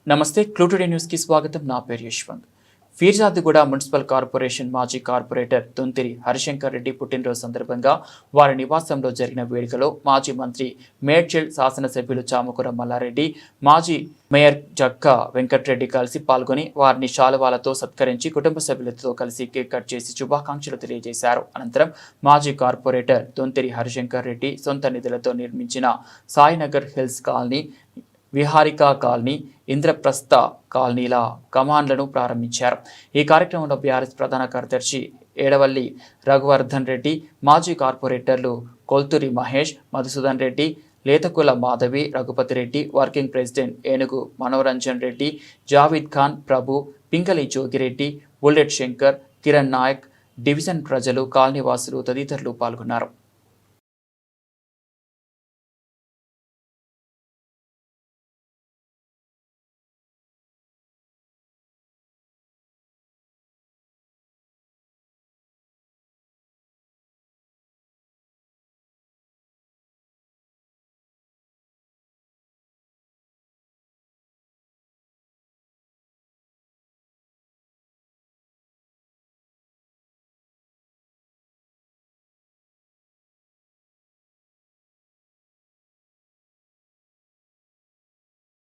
నమస్తే క్లూటుడే న్యూస్ కి స్వాగతం. నా పేరు యశ్వంత్. ఫీర్జాదిగూడ మున్సిపల్ కార్పొరేషన్ మాజీ కార్పొరేటర్ దొంతిరి హరిశంకర్ రెడ్డి పుట్టినరోజు సందర్భంగా వారి నివాసంలో జరిగిన వేడుకలో మాజీ మంత్రి మేడ్చల్ శాసనసభ్యులు చామకూర మల్లారెడ్డి, మాజీ మేయర్ జక్కా వెంకటరెడ్డి కలిసి పాల్గొని వారిని శాలువాలతో సత్కరించి కుటుంబ సభ్యులతో కలిసి కేక్ కట్ చేసి శుభాకాంక్షలు తెలియజేశారు. అనంతరం మాజీ కార్పొరేటర్ దొంతిరి హరిశంకర్ రెడ్డి సొంత నిధులతో నిర్మించిన Sainagar hills colony, Viharika colony, Indraprastha కాలనీల కమాండ్లను ప్రారంభించారు. ఈ కార్యక్రమంలో బీఆర్ఎస్ ప్రధాన కార్యదర్శి ఏడవల్లి రఘువర్ధన్ రెడ్డి, మాజీ కార్పొరేటర్లు కొల్తూరి మహేష్, మధుసూదన్ రెడ్డి, లేతకుల మాధవి, రఘుపతి రెడ్డి, వర్కింగ్ ప్రెసిడెంట్ ఏనుగు మనోరంజన్ రెడ్డి, జావీద్ ఖాన్, ప్రభు, పింగళి జోగిరెడ్డి, బుల్లెట్ శంకర్, కిరణ్ నాయక్, డివిజన్ ప్రజలు, కాలనీవాసులు తదితరులు పాల్గొన్నారు.